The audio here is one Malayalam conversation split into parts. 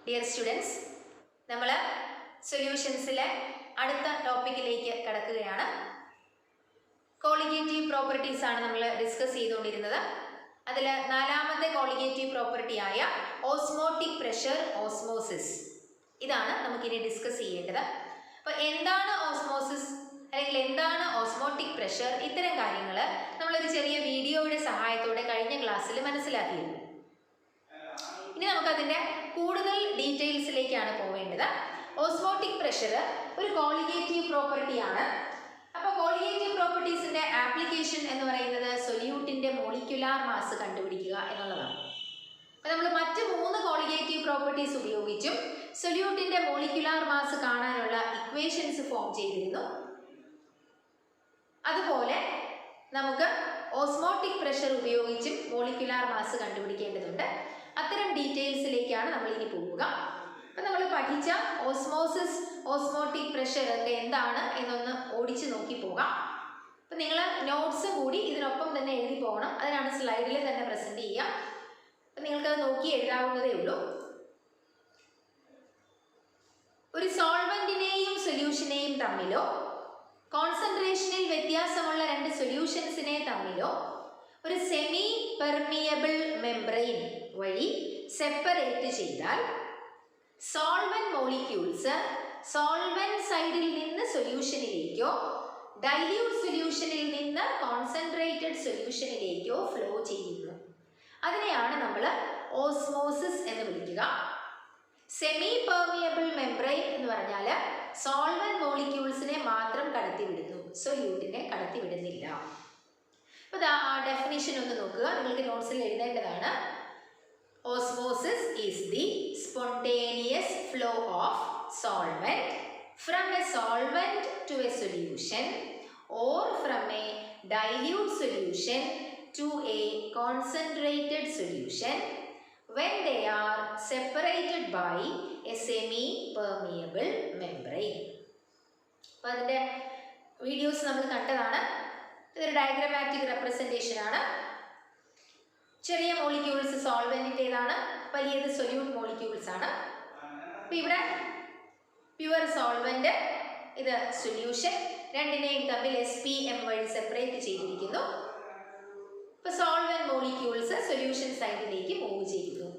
ഡിയർ സ്റ്റുഡൻസ്, നമ്മൾ സൊല്യൂഷൻസിലെ അടുത്ത ടോപ്പിക്കിലേക്ക് കടക്കുകയാണ്. കോളിഗേറ്റീവ് പ്രോപ്പർട്ടീസ് ആണ് നമ്മൾ ഡിസ്കസ് ചെയ്തുകൊണ്ടിരുന്നത്. അതിൽ നാലാമത്തെ കോളിഗേറ്റീവ് പ്രോപ്പർട്ടി ആയ ഓസ്മോട്ടിക് പ്രഷർ ഓസ്മോസിസ്, ഇതാണ് നമുക്കിനി ഡിസ്കസ് ചെയ്യേണ്ടത്. അപ്പോൾ എന്താണ് ഓസ്മോസിസ് അല്ലെങ്കിൽ എന്താണ് ഓസ്മോട്ടിക് പ്രഷർ, ഇത്തരം കാര്യങ്ങൾ നമ്മളൊരു ചെറിയ വീഡിയോയുടെ സഹായത്തോടെ കഴിഞ്ഞ ക്ലാസ്സിൽ മനസ്സിലാക്കിയിരുന്നു. ഇനി നമുക്കതിൻ്റെ കൂടുതൽ ഡീറ്റെയിൽസിലേക്കാണ് പോവേണ്ടത്. ഓസ്മോട്ടിക് പ്രഷർ ഒരു കോളിഗേറ്റീവ് പ്രോപ്പർട്ടിയാണ്. അപ്പോൾ കോളിഗേറ്റീവ് പ്രോപ്പർട്ടീസിൻ്റെ ആപ്ലിക്കേഷൻ എന്ന് പറയുന്നത് സൊല്യൂട്ടിൻ്റെ മോളിക്യുലാർ മാസ് കണ്ടുപിടിക്കുക എന്നുള്ളതാണ്. അപ്പോൾ നമ്മൾ മറ്റ് 3 കോളിഗേറ്റീവ് പ്രോപ്പർട്ടീസ് ഉപയോഗിച്ചും സൊല്യൂട്ടിൻ്റെ മോളിക്യുലാർ മാസ് കാണാനുള്ള ഇക്വേഷൻസ് ഫോം ചെയ്തിരുന്നു. അതുപോലെ നമുക്ക് ഓസ്മോട്ടിക് പ്രഷർ ഉപയോഗിച്ചും മോളിക്യുലാർ മാസ് കണ്ടുപിടിക്കേണ്ടതുണ്ട്. അത്തരം ഡീറ്റെയിൽസിലേക്കാണ് നമ്മൾ ഇനി പോവുക. അപ്പം നമ്മൾ പഠിച്ച ഓസ്മോസിസ്, ഓസ്മോട്ടിക് പ്രഷർ ഒക്കെ എന്താണ് എന്നൊന്ന് ഓടിച്ച് നോക്കി പോകാം. അപ്പം നിങ്ങൾ നോട്ട്സും കൂടി ഇതിനൊപ്പം തന്നെ എഴുതി പോകണം. അതിനാണ് സ്ലൈഡിൽ തന്നെ പ്രസൻറ്റ് ചെയ്യുക. അപ്പം നിങ്ങൾക്കത് നോക്കി എഴുതാവുന്നതേ ഉള്ളൂ. ഒരു സോൾവെൻറ്റിനെയും സൊല്യൂഷനെയും തമ്മിലോ കോൺസെൻട്രേഷനിൽ വ്യത്യാസമുള്ള 2 സൊല്യൂഷൻസിനെ തമ്മിലോ ഒരു സെമി പെർമിയബിൾ മെംബ്രെയിൻ വഴി സെപ്പറേറ്റ് ചെയ്താൽ സോൾവെന്റ് മോളിക്യൂൾസ് സോൾവെന്റ് സൈഡിൽ നിന്ന് സൊല്യൂഷനിലേക്കോ ഡൈല്യൂട്ട് സൊല്യൂഷനിൽ നിന്ന് കോൺസെൻട്രേറ്റഡ് സൊല്യൂഷനിലേക്കോ ഫ്ലോ ചെയ്യുന്നു. അതിനെയാണ് നമ്മൾ ഓസ്മോസിസ് എന്ന് വിളിക്കുക. സെമി പെർമിയബിൾ മെംബ്രെയിൻ എന്ന് പറഞ്ഞാൽ സോൾവെന്റ് മോളിക്യൂൾസിനെ മാത്രം കടത്തിവിടുന്നു, സൊല്യൂട്ടിനെ കടത്തിവിടുന്നില്ല. അപ്പോൾ ആ ഡെഫിനിഷൻ ഒന്ന് നോക്കുക, നിങ്ങൾക്ക് നോട്ട്സിൽ എഴുതേണ്ടതാണ്. Osmosis is the spontaneous flow of solvent from a solvent to a solution or from a dilute solution to a concentrated solution when they are separated by a semi-permeable membrane. അപ്പോൾ അതിൻ്റെ വീഡിയോസ് നമ്മൾ കണ്ടതാണ്. ഇതൊരു ഡയഗ്രമാറ്റിക് റെപ്രസെൻറ്റേഷൻ ആണ്. ചെറിയ മോളിക്യൂൾസ് സോൾവെൻറ്റിൻ്റെതാണ്, വലിയത് സൊല്യൂട്ട് മോളിക്യൂൾസ് ആണ്. അപ്പോൾ ഇവിടെ പ്യുവർ സോൾവെൻറ്റ്, ഇത് സൊല്യൂഷൻ, രണ്ടിനെയും തമ്മിൽ SPM വഴി സെപ്പറേറ്റ് ചെയ്തിരിക്കുന്നു. ഇപ്പോൾ സോൾവെൻറ്റ് മോളിക്യൂൾസ് സൊല്യൂഷൻ സൈഡിലേക്ക് മൂവ് ചെയ്യുന്നു.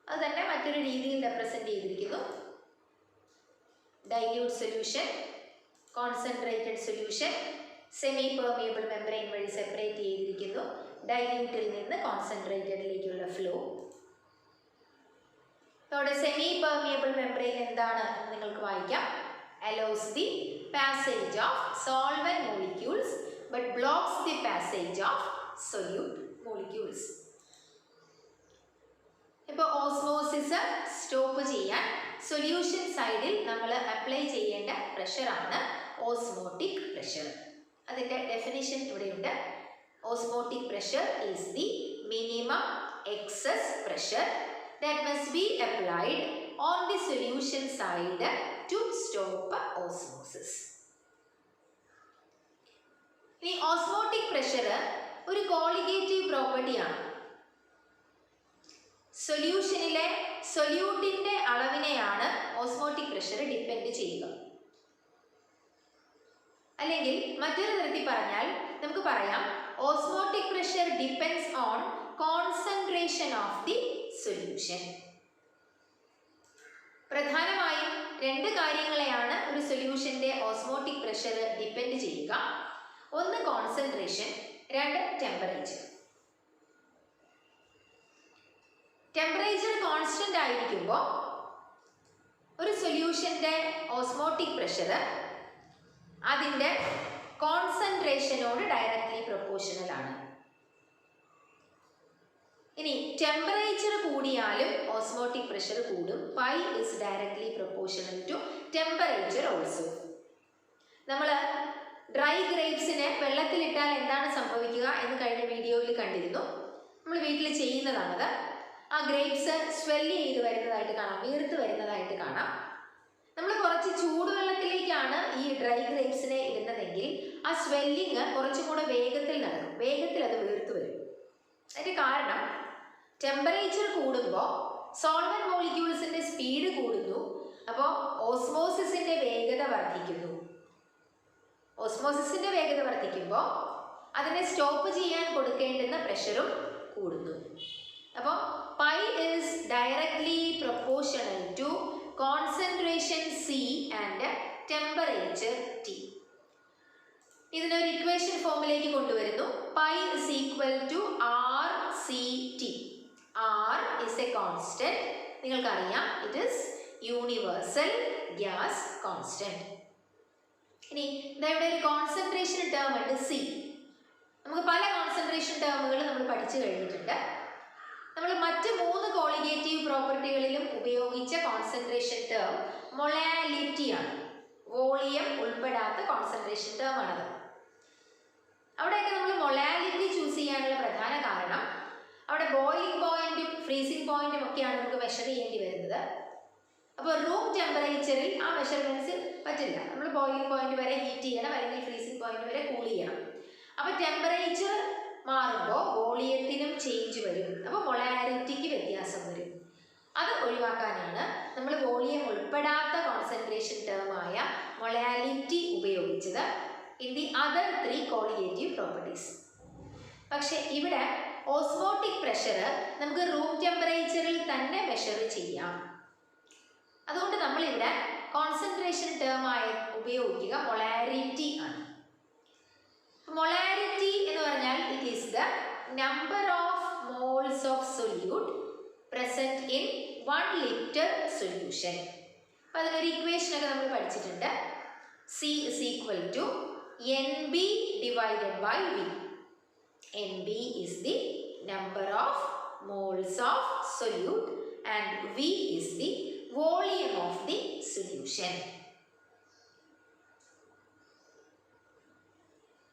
അത് തന്നെ മറ്റൊരു രീതിയിൽ റെപ്രസെൻറ്റ് ചെയ്തിരിക്കുന്നു. Dilute solution, concentrated solution semi permeable membrane വഴി സെപ്പറേറ്റ് ചെയ്തിരിക്കുന്നു. ഡൈല്യൂട്ടിൽ നിന്ന് കോൺസെൻട്രേറ്റഡിലേക്കുള്ള ഫ്ലോ. അവിടെ സെമി പെർമിയബിൾ മെംബ്രെയിൻ എന്താണ് എന്ന് നിങ്ങൾക്ക് വായിക്കാം. Allows the passage of solvent molecules but blocks the passage of solute molecules. ഇപ്പോൾ ഓസ്മോസിസ് സ്റ്റോപ്പ് ചെയ്യാൻ സൊല്യൂഷൻ സൈഡിൽ നമ്മൾ അപ്ലൈ ചെയ്യേണ്ട പ്രഷറാണ് ഓസ്മോട്ടിക് പ്രഷർ. അതിൻ്റെ ഡെഫിനിഷൻ ഇവിടെയുണ്ട്. Osmotic pressure is the minimum excess pressure that must be applied on the solution side to stop osmosis. ഇനി ഓസ്മോട്ടിക് പ്രഷർ ഒരു കോളിഗേറ്റീവ് പ്രോപ്പർട്ടിയാണ്. സൊല്യൂഷനിലെ സൊല്യൂട്ടിൻ്റെ അളവിനെയാണ് ഓസ്മോട്ടിക് പ്രഷർ ഡിപ്പെൻഡ് ചെയ്യുക. അല്ലെങ്കിൽ മറ്റൊരു തരത്തിൽ പറഞ്ഞാൽ നമുക്ക് പറയാം, osmotic pressure depends on concentration of the solution. പ്രധാനമായും 2 കാര്യങ്ങളെയാണ് ഒരു സൊല്യൂഷൻ്റെ ഓസ്മോട്ടിക് പ്രഷർ ഡിപ്പെൻഡ് ചെയ്യുക. ഒന്ന് കോൺസെൻട്രേഷൻ, 2 ടെമ്പറേച്ചർ. ടെമ്പറേച്ചർ കോൺസ്റ്റൻ്റ് ആയിരിക്കുമ്പോൾ ഒരു സൊല്യൂഷൻ്റെ ഓസ്മോട്ടിക് പ്രഷർ അതിൻ്റെ കോൺസെൻട്രേഷനോട് ഡയറക്റ്റ്ലി പ്രൊപ്പോർഷണൽ ആണ്. ഇനി ടെമ്പറേച്ചർ കൂടിയാലും ഓസ്മോട്ടിക് പ്രഷർ കൂടും. Pi is directly proportional to temperature also. നമ്മൾ ഡ്രൈ ഗ്രേപ്സിനെ വെള്ളത്തിലിട്ടാൽ എന്താണ് സംഭവിക്കുക എന്ന് കഴിഞ്ഞ വീഡിയോയിൽ കണ്ടിരുന്നു. നമ്മൾ വീട്ടിൽ ചെയ്യുന്നതാണത്. ആ ഗ്രേപ്സ് സ്വെല്ല് ചെയ്ത് വരുന്നതായിട്ട് കാണാം, വീർത്ത് വരുന്നതായിട്ട് കാണാം. നമ്മൾ കുറച്ച് ചൂടുവെള്ളത്തിലേക്കാണ് ഈ ഡ്രൈ ഗ്രേപ്സിനെ ഇടുന്നതെങ്കിൽ ആ സ്വെല്ലിങ് കുറച്ചും കൂടെ വേഗത്തിൽ നടക്കും, വേഗത്തിൽ അത് വീർത്ത് വരും. അതിൻ്റെ കാരണം ടെമ്പറേച്ചർ കൂടുമ്പോൾ സോൾവെന്റ് മോളിക്യൂൾസ് സ്പീഡ് കൂടുന്നു, അപ്പോൾ ഓസ്മോസിസിന്റെ വേഗത വർദ്ധിക്കുന്നു. ഓസ്മോസിസിന്റെ വേഗത വർദ്ധിക്കുമ്പോൾ അതിനെ സ്റ്റോപ്പ് ചെയ്യാൻ കൊടുക്കേണ്ടുന്ന പ്രഷറും കൂടുന്നു. അപ്പോൾ pi is directly proportional to concentration C and temperature T. ഇതിനൊരു ഇക്വേഷൻ ഫോമിലേക്ക് കൊണ്ടുവരുന്നു. Pi is equal to R C T. R is a constant, നിങ്ങൾക്കറിയാം, it is universal gas constant. ഇനി ഇവിടെ ഒരു കോൺസെൻട്രേഷൻ ടേം ഉണ്ട് സി. നമുക്ക് പല കോൺസെൻട്രേഷൻ ടേമുകൾ നമ്മൾ പഠിച്ചു കഴിഞ്ഞിട്ടുണ്ട്. നമ്മൾ മറ്റ് 3 കോളിഗേറ്റീവ് പ്രോപ്പർട്ടികളിലും ഉപയോഗിച്ച കോൺസെൻട്രേഷൻ ടേം മൊളാലിറ്റി ആണ്. വോളിയം ഉൾപ്പെടാത്ത കോൺസെൻട്രേഷൻ ടേം ആണത്. അവിടെയൊക്കെ നമ്മൾ മൊളാലിറ്റി ചൂസ് ചെയ്യാനുള്ള പ്രധാന കാരണം അവിടെ ബോയിലിംഗ് പോയിന്റും ഫ്രീസിംഗ് പോയിന്റും ഒക്കെയാണ് നമുക്ക് മെഷർ ചെയ്യേണ്ടി വരുന്നത്. അപ്പോൾ റൂം ടെമ്പറേച്ചറിൽ ആ മെഷർമെൻറ്റ്സ് പറ്റില്ല. നമ്മൾ ബോയിലിംഗ് പോയിന്റ് വരെ ഹീറ്റ് ചെയ്യണം, അല്ലെങ്കിൽ ഫ്രീസിംഗ് പോയിന്റ് വരെ കൂൾ ചെയ്യണം. അപ്പോൾ ടെമ്പറേച്ചർ മാറുമ്പോൾ വോളിയത്തിനും ചേഞ്ച് വരും, അപ്പോൾ മൊളാലിറ്റിക്ക് വ്യത്യാസം വരും. അത് ഒഴിവാക്കാനാണ് നമ്മൾ വോളിയം ഉൾപ്പെടാത്ത കോൺസെൻട്രേഷൻ ടേമായ മൊളാലിറ്റി ഉപയോഗിച്ചത് in the other 3 colligative properties. പക്ഷെ ഇവിടെ ഓസ്മോട്ടിക് പ്രഷർ നമുക്ക് റൂം ടെമ്പറേച്ചറിൽ തന്നെ മെഷർ ചെയ്യാം. അതുകൊണ്ട് നമ്മളിവിടെ കോൺസെൻട്രേഷൻ ടേമായി ഉപയോഗിക്കുക മൊളാരിറ്റി ആണ്. മൊളാരിറ്റി എന്ന് പറഞ്ഞാൽ it is the number of moles of solute present in 1 litre solution. അപ്പോൾ അതിനൊരു ഇക്വേഷനൊക്കെ നമ്മൾ പഠിച്ചിട്ടുണ്ട്. C is equal to NB divided by V. NB is the number of moles of solute and V is the volume of the solution.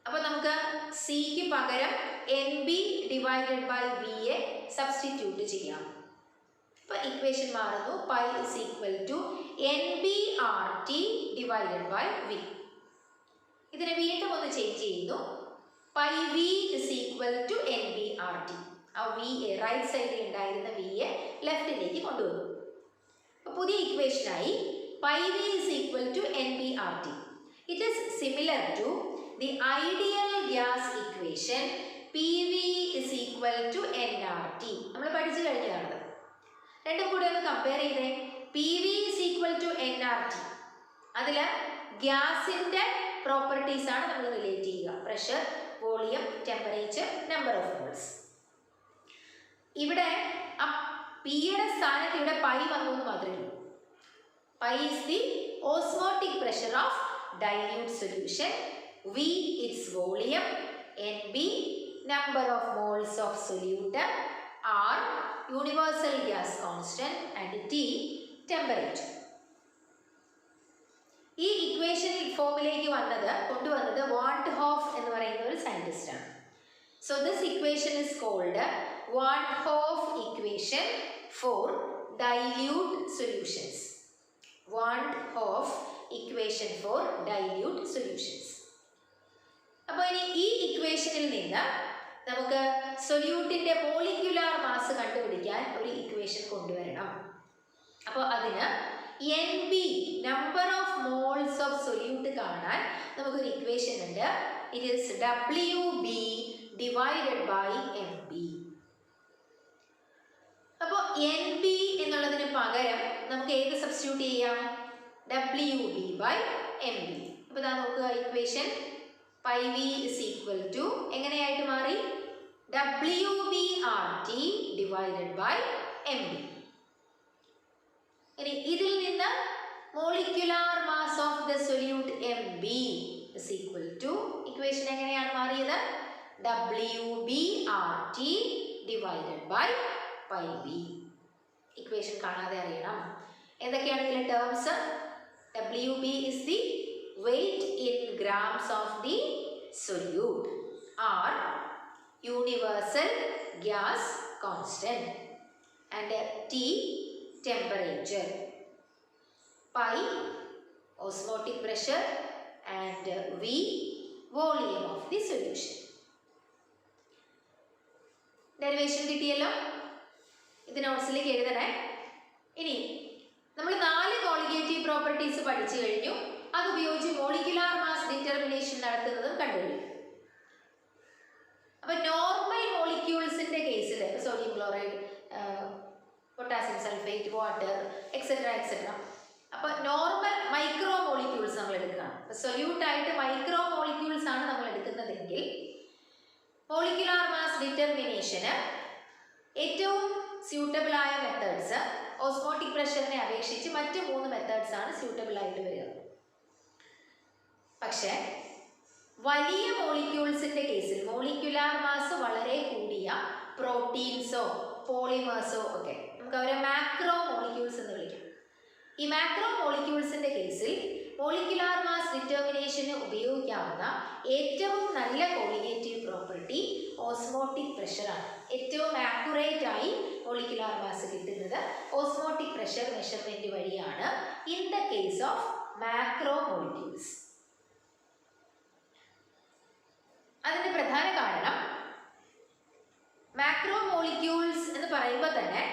അപ്പോൾ നമുക്ക് സിക്ക് പകരം NB divided by V യെ സബ്സ്റ്റിറ്റ്യൂട്ട് ചെയ്യാം. അപ്പോൾ ഇക്വേഷൻ മാറുന്നു. Pi is equal to NBRT divided by V. ഇതിനെ വീണ്ടും ഒന്ന് ചേഞ്ച് ചെയ്യുന്നു. Pi V is equal to NBRT. ആ വി എ റൈറ്റ് സൈഡിൽ ഉണ്ടായിരുന്ന വി എ ലെഫ്റ്റിലേക്ക് കൊണ്ടുവന്നു. അപ്പോൾ പുതിയ ഇക്വേഷനായി pi V is equal to NBRT. It is similar to the ideal gas equation PV is equal to nRT. നമ്മൾ പഠിച്ചു കഴിഞ്ഞതാണ്. രണ്ടും കൂടെ ഒന്ന് കമ്പയർ ചെയ്തേ. PV is equal to nRT. അതിൽ ഗ്യാസിൻ്റെ പ്രോപ്പർട്ടീസ് ആണ് നമ്മൾ റിലേറ്റ് ചെയ്യുക. Pressure, volume, temperature, number of moles. ഇവിടെ ആ പിയുടെ സ്ഥാനത്ത് ഇവിടെ പൈ വന്നു എന്ന് മാത്രമേ ഉള്ളൂ. Pi is the osmotic pressure of dilute solution, V it's volume, NB number of moles of solute, R universal gas constant and T temperature. ഈ ഇക്വേഷൻ ഫോമിലേക്ക് കൊണ്ടുവന്നത് വാട്ട് ഹോഫ് എന്ന് പറയുന്ന ഒരു സയന്റിസ്റ്റ് ആണ്. So this equation is called van't Hoff equation for dilute solutions. Van't Hoff equation for dilute solutions. അപ്പോൾ ഇനി ഈ ഇക്വേഷനിൽ നിന്ന് നമുക്ക് സൊല്യൂട്ടിൻ്റെ മോളിക്യുലാർ മാസ് കണ്ടുപിടിക്കാൻ ഒരു ഇക്വേഷൻ കൊണ്ടുവരണം. അപ്പോൾ അതിന് NB number of moles of solute കാണാൻ നമുക്കൊരു ഇക്വേഷൻ ഉണ്ട്. It is WB divided by MB. അപ്പോൾ NB എന്നുള്ളതിന് പകരം നമുക്ക് ഏത് സബ്സ്റ്റിറ്റ്യൂട്ട് ചെയ്യാം? WB by MB. അപ്പോൾ ഇതാ നോക്കുക equation. Pi V is equal to എങ്ങനെയായിട്ട് മാറി? WBRT divided by MB. ഇനി ഇതിൽ നിന്ന് molecular mass of the solute MB is equal to equation എങ്ങനെയാണ് മാറിയത്? WBRT divided by pi V. Equation കാണാതെ അറിയണം എന്തൊക്കെയാണ് ഇതിലെ terms. WB is the weight in grams of the solute. R universal gas constant and T temperature. Pi osmotic pressure and V volume of the solution. Derivation കിട്ടിയല്ലോ. ഇത് നോട്ട്സിലേക്ക് എഴുതണേ. ഇനി പ്രോപ്പർട്ടീസ് പഠിച്ചു കഴിഞ്ഞു. അതുപയോഗിച്ച് മോളിക്കുലാർ മാസ് ഡിറ്റർമിനേഷൻ നടത്തുന്നതും കണ്ടുകഴിഞ്ഞു. അപ്പോൾ നോർമൽ മോളിക്യൂൾസിന്റെ കേസിൽ sodium chloride, potassium sulphate, water etcetera etcetera, അപ്പോൾ നോർമൽ മൈക്രോ മോളിക്യൂൾസ് നമ്മൾ എടുക്കുകയാണ്. സൊല്യൂട്ടായിട്ട് മൈക്രോ മോളിക്യൂൾസ് ആണ് നമ്മൾ എടുക്കുന്നതെങ്കിൽ മോളിക്കുലാർ മാസ് ഡിറ്റർമിനേഷന് ഏറ്റവും സ്യൂട്ടബിൾ ആയ മെത്തേഡ്സ് ഓസ്മോട്ടിക് പ്രഷറിനെ അപേക്ഷിച്ച് മറ്റ് 3 മെത്തേഡ്സ് ആണ് സ്യൂട്ടബിൾ ആയിട്ട് വരിക. പക്ഷേ വലിയ മോളിക്യൂൾസിന്റെ കേസിൽ മോളിക്കുലാർ മാസ് വളരെ കൂടിയ പ്രോട്ടീൻസോ പോളിമേഴ്സോ ഒക്കെ നമുക്ക് അവരെ മാക്രോ മോളിക്യൂൾസ് എന്ന് വിളിക്കാം. ഈ മാക്രോ മോളിക്യൂൾസിന്റെ കേസിൽ മോളിക്കുലാർ മാസ് ഡിറ്റർമിനേഷന് ഉപയോഗിക്കാവുന്ന ഏറ്റവും നല്ല കോളിഗേറ്റീവ് പ്രോപ്പർട്ടി ഓസ്മോട്ടിക് പ്രഷറാണ്. ഏറ്റവും ആക്യുറേറ്റ് ആയി മോളിക്കുലാർ മാസ് കിട്ടുന്നത് ഓസ്മോട്ടിക് പ്രഷർ മെഷർമെന്റ് വഴിയാണ് in the case of macro molecules. അതിന്റെ പ്രധാന കാരണം മാക്രോ മോളിക്യൂൾസ് എന്ന് പറയുമ്പോൾ തന്നെ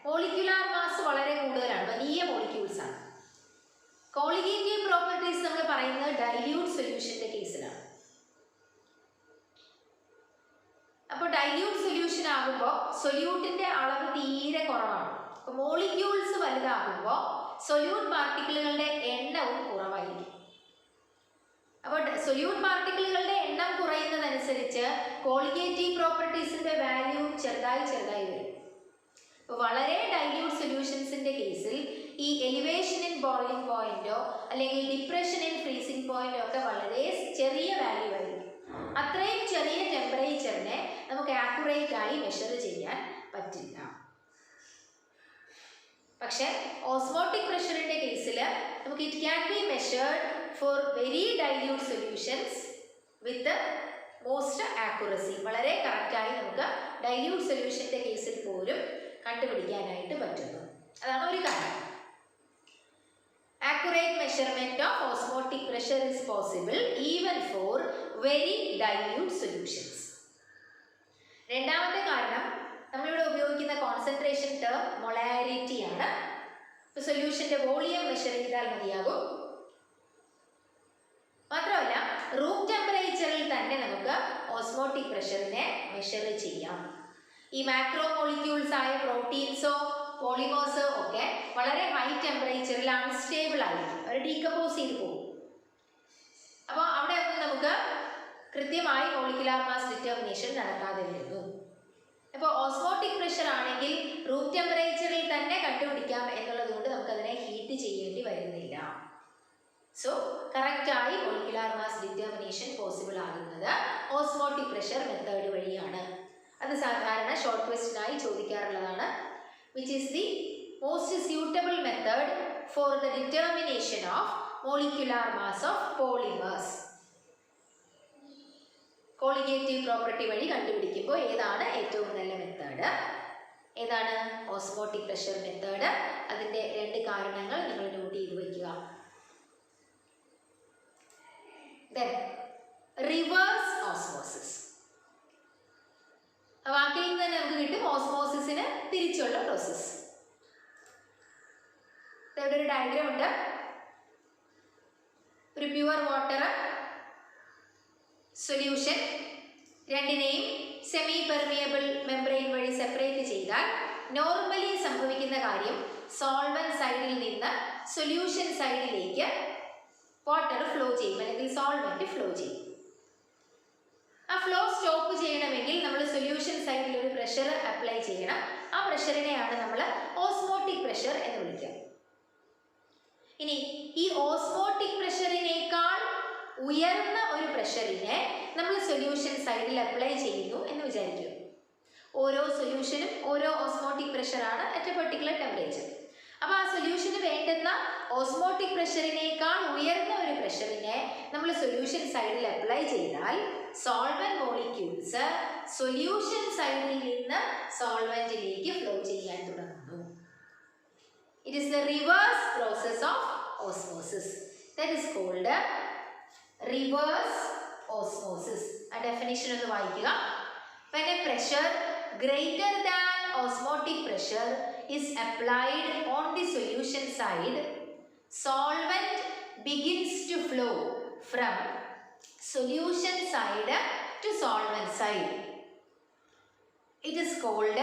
മോളിക്കുലാർ മാസ് വളരെ കൂടുതലാണ്, വലിയ മോളിക്യൂൾസ് ആണ്. കോളിഗേറ്റീവ് പ്രോപ്പർട്ടീസ് നമ്മൾ പറയുന്നത് ഡൈല്യൂട്ട് സൊല്യൂഷന്റെ കേസിലാണ്. അപ്പോൾ ഡൈല്യൂട്ട് സൊല്യൂഷൻ ആകുമ്പോൾ സൊല്യൂട്ടിന്റെ അളവ് തീരെ കുറവാണ്. അപ്പോൾ മോളിക്യൂൾസ് വലുതാകുമ്പോൾ സൊല്യൂട്ട് പാർട്ടിക്കിളുകളുടെ എണ്ണവും കുറവായിരിക്കും. അപ്പോൾ സൊല്യൂട്ട് പാർട്ടിക്കിളുകളുടെ എണ്ണം കുറയുന്നതനുസരിച്ച് കോളിഗേറ്റീവ് പ്രോപ്പർട്ടീസിന്റെ വാല്യൂ ചെറുതായി വരും. അപ്പോൾ വളരെ ഡൈല്യൂട്ട് സൊല്യൂഷൻസിന്റെ കേസിൽ ഈ എലിവേഷൻ ഇൻ ബോയിലിംഗ് പോയിന്റോ അല്ലെങ്കിൽ ഡിപ്രഷൻ ഇൻ ഫ്രീസിംഗ് പോയിന്റോ ഒക്കെ വളരെ ചെറിയ വാല്യൂ ആയിരിക്കും. അത്രയും ചെറിയ ടെമ്പറേച്ചറിനെ നമുക്ക് ആക്യുറേറ്റ് ആയി മെഷർ ചെയ്യാൻ പറ്റില്ല. പക്ഷെ ഓസ്മോട്ടിക് പ്രഷറിന്റെ കേസിൽ നമുക്ക് it can be measured for very dilute solutions with most accuracy. വളരെ കറക്റ്റായി നമുക്ക് ഡൈല്യൂട്ട് സൊല്യൂഷന്റെ കേസിൽ പോലും കണ്ടുപിടിക്കാനായിട്ട് പറ്റുന്നു. അതാണ് ഒരു കാര്യം. Accurate measurement of osmotic pressure is possible even for very dilute solutions. രണ്ടാമത്തെ കാരണം നമ്മളിവിടെ ഉപയോഗിക്കുന്ന കോൺസെൻട്രേഷൻ ടേം മൊളാരിറ്റി ആണ്. ഇപ്പോൾ സൊല്യൂഷന്റെ വോളിയം മെഷർ ചെയ്താൽ മതിയാകും. മാത്രമല്ല റൂം ടെമ്പറേച്ചറിൽ തന്നെ നമുക്ക് ഓസ്മോട്ടിക് പ്രഷറിനെ മെഷർ ചെയ്യാം. ഈ മാക്രോ മോളിക്യൂൾസ് ആയ പ്രോട്ടീൻസോ പോളിമേഴ്സോ ഒക്കെ വളരെ ഹൈ ടെമ്പറേച്ചറിൽ അൺസ്റ്റേബിൾ ആയിരിക്കും, അവർ ഡീകമ്പോസ് ചെയ്ത് പോകും. അപ്പോൾ അവിടെ ഒന്നും നമുക്ക് കൃത്യമായി മോളിക്കുലാർ മാസ് ഡിറ്റർമിനേഷൻ നടക്കാതെ വരുന്നു. അപ്പോൾ ഓസ്മോട്ടിക് പ്രഷർ ആണെങ്കിൽ റൂം ടെമ്പറേച്ചറിൽ തന്നെ കണ്ടുപിടിക്കാം എന്നുള്ളത് കൊണ്ട് നമുക്കതിനെ ഹീറ്റ് ചെയ്യേണ്ടി വരുന്നില്ല. സോ കറക്റ്റായി മോളിക്കുലാർ മാസ് ഡിറ്റർമിനേഷൻ പോസിബിൾ ആകുന്നത് ഓസ്മോട്ടിക് പ്രഷർ മെത്തേഡ് വഴിയാണ്. അത് സാധാരണ short ക്വസ്റ്റ്യനായി ചോദിക്കാറുള്ളതാണ്. Which is the most suitable method for the determination of molecular mass of polymers. Colligative property വഴി കണ്ടുപിടിക്കുമ്പോൾ ഏതാണ് ഏറ്റവും നല്ല മെത്തേഡ്, ഏതാണ് ഓസ്മോട്ടിക് പ്രഷർ മെത്തേഡ്, അതിൻ്റെ 2 കാരണങ്ങൾ നിങ്ങൾ നോട്ട് ചെയ്ത് വയ്ക്കുക. Then reverse osmosis. വാക്കിൽ നിന്ന് തന്നെ നമുക്ക് കിട്ടും ഓസ്മോസിസിന് തിരിച്ചുള്ള പ്രോസസ്. ഇവിടെ ഒരു ഡയഗ്രാം ഉണ്ട്. ഒരു പ്യുവർ വാട്ടർ സൊല്യൂഷൻ രണ്ടിനെയും സെമി പെർമിയബിൾ മെംബ്രെയിൻ വഴി സെപ്പറേറ്റ് ചെയ്താൽ നോർമലി സംഭവിക്കുന്ന കാര്യം സോൾവെന്റ് സൈഡിൽ നിന്ന് സൊല്യൂഷൻ സൈഡിലേക്ക് വാട്ടർ ഫ്ലോ ചെയ്യും, അല്ലെങ്കിൽ സോൾവെന്റ് ഫ്ലോ ചെയ്യും. ആ ഫ്ലോ സ്റ്റോപ്പ് ചെയ്യണമെങ്കിൽ നമ്മൾ സൊല്യൂഷൻ സൈഡിൽ ഒരു പ്രഷർ അപ്ലൈ ചെയ്യണം. ആ പ്രഷറിനെയാണ് നമ്മൾ ഓസ്മോട്ടിക് പ്രഷർ എന്ന് വിളിക്കുക. ഇനി ഈ ഓസ്മോട്ടിക് പ്രഷറിനേക്കാൾ ഉയർന്ന ഒരു പ്രഷറിനെ നമ്മൾ സൊല്യൂഷൻ സൈഡിൽ അപ്ലൈ ചെയ്യുന്നു എന്ന് വിചാരിക്കുക. ഓരോ സൊല്യൂഷനും ഓരോ ഓസ്മോട്ടിക് പ്രഷറാണ് അറ്റ് എ പെർട്ടിക്കുലർ ടെമ്പറേച്ചർ. അപ്പോൾ ആ സൊല്യൂഷന് വേണ്ടുന്ന ഓസ്മോട്ടിക് പ്രഷറിനേക്കാൾ ഉയർന്ന ഒരു പ്രഷറിനെ നമ്മൾ സൊല്യൂഷൻ സൈഡിൽ അപ്ലൈ ചെയ്താൽ സോൾവെന്റ് മോളിക്യൂൾസ് സൊല്യൂഷൻ സൈഡിൽ നിന്ന് സോൾവെന്റിലേക്ക് ഫ്ലോ ചെയ്യാൻ തുടങ്ങുന്നു. It is the reverse process of osmosis. That is called reverse osmosis. A definition ഒന്ന് വായിക്കുക. When a pressure greater than osmotic pressure is applied on the solution side, solvent begins to flow from solution side to solvent side. It is called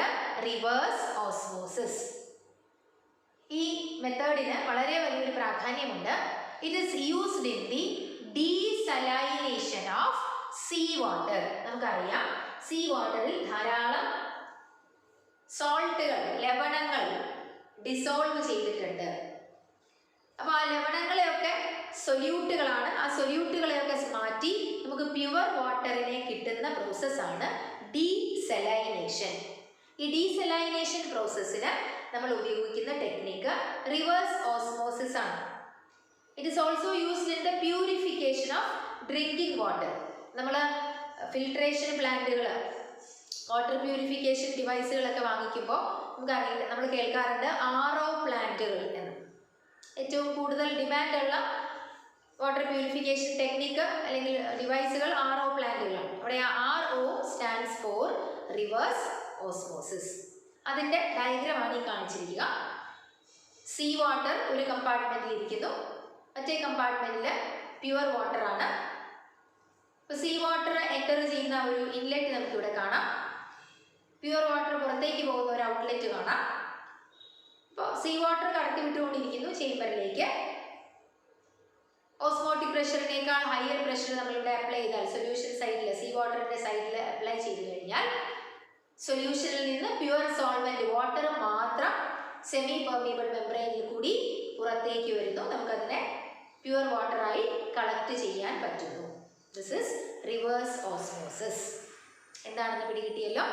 reverse osmosis. ഈ മെത്തേഡിന് വളരെ വലിയൊരു പ്രാധാന്യമുണ്ട്. It is used in the desalination of sea water. നമുക്കറിയാം സീ വാട്ടറിൽ ധാരാളം സോൾട്ടുകൾ, ലവണങ്ങൾ ഡിസോൾവ് ചെയ്തിട്ടുണ്ട്. അപ്പോൾ ആ ലവണങ്ങളെയൊക്കെ സൊല്യൂട്ടുകളാണ്. ആ സൊല്യൂട്ടുകളെയൊക്കെ മാറ്റി നമുക്ക് പ്യുവർ വാട്ടറിനെ കിട്ടുന്ന പ്രോസസ്സാണ് ഡീസലൈനേഷൻ. ഈ ഡീസലൈനേഷൻ പ്രോസസ്സിന് നമ്മൾ ഉപയോഗിക്കുന്ന ടെക്നിക്ക് റിവേഴ്സ് ഓസ്മോസിസ് ആണ്. It is also used in the purification of drinking water. നമ്മൾ ഫിൽട്രേഷൻ പ്ലാന്റുകൾ, വാട്ടർ പ്യൂരിഫിക്കേഷൻ ഡിവൈസുകളൊക്കെ വാങ്ങിക്കുമ്പോൾ നമുക്കറിയില്ല, നമ്മൾ കേൾക്കാറുണ്ട് RO പ്ലാന്റുകൾ എന്ന്. ഏറ്റവും കൂടുതൽ ഡിമാൻഡുള്ള വാട്ടർ പ്യൂരിഫിക്കേഷൻ ടെക്നിക്ക് അല്ലെങ്കിൽ ഡിവൈസുകൾ RO പ്ലാന്റുകളാണ്. അവിടെ RO stands for reverse osmosis. അതിൻ്റെ ഡയഗ്രമാണ് ഈ കാണിച്ചിരിക്കുക. സീ വാട്ടർ ഒരു കമ്പാർട്ട്മെൻറ്റിൽ ഇരിക്കുന്നു, മറ്റേ കമ്പാർട്ട്മെൻറ്റിൽ പ്യുവർ വാട്ടർ ആണ്. ഇപ്പോൾ സീ വാട്ടർ എൻ്റർ ചെയ്യുന്ന ഒരു ഇൻലെറ്റ് നമുക്കിവിടെ കാണാം. പ്യുവർ വാട്ടർ പുറത്തേക്ക് പോകുന്ന ഒരു ഔട്ട്ലെറ്റ് കാണാം. ഇപ്പോൾ സീ വാട്ടർ കടത്തി വിട്ടുകൊണ്ടിരിക്കുന്നു ചേംബറിലേക്ക്. ഓസ്മോട്ടിക് പ്രഷറിനേക്കാൾ ഹയർ പ്രഷർ നമ്മളിവിടെ അപ്ലൈ ചെയ്താൽ, സൊല്യൂഷൻ സൈഡിൽ സീ വാട്ടറിൻ്റെ സൈഡിൽ അപ്ലൈ ചെയ്ത് കഴിഞ്ഞാൽ സൊല്യൂഷനിൽ നിന്ന് പ്യുവർ സോൾവെന്റ് വാട്ടർ മാത്രം സെമി പെർമിയബിൾ മെംബ്രെയിനിൽ കൂടി പുറത്തേക്ക് വരുന്നു. നമുക്കതിനെ പ്യുവർ വാട്ടറായി കളക്ട് ചെയ്യാൻ പറ്റുന്നു. This is reverse osmosis. എന്താണെന്ന് പിടികിട്ടിയല്ലോ?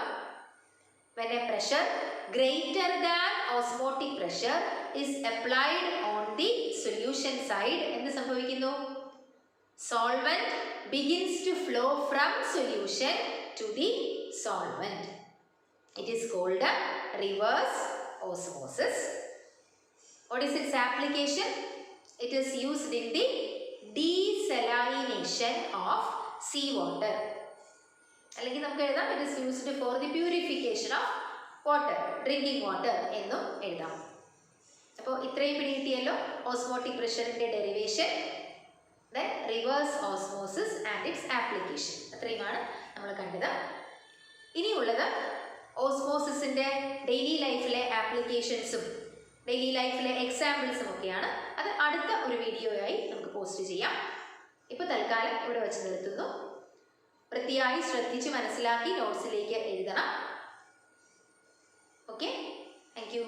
When a pressure greater than osmotic pressure is applied on the solution side, എന്ത് സംഭവിക്കുന്നു? Solvent begins to flow from solution to the solvent. It is called a reverse osmosis. What is its application? It is used in the desalination of seawater. അല്ലെങ്കിൽ നമുക്ക് എഴുതാം it is used for the purification of water, drinking water എന്നും എഴുതാം. അപ്പോൾ ഇത്രയും പിടികിട്ടിയല്ലോ ഓസ്മോട്ടിക് പ്രഷറിൻ്റെ derivation, then reverse osmosis and its application. അത്രയുമാണ് നമ്മൾ കണ്ടത്. ഇനിയുള്ളത് ഓസ്മോസിസിൻ്റെ ഡെയിലി ലൈഫിലെ ആപ്ലിക്കേഷൻസും ഡെയിലി ലൈഫിലെ എക്സാമ്പിൾസും ഒക്കെയാണ്. അത് അടുത്ത ഒരു വീഡിയോയായി നമുക്ക് പോസ്റ്റ് ചെയ്യാം. ഇപ്പോൾ തൽക്കാലം ഇവിടെ വെച്ച് നിർത്തുന്നു. വൃത്തിയായി ശ്രദ്ധിച്ച് മനസ്സിലാക്കി നോട്ട്സിലേക്ക് എഴുതണം. Okay, thank you.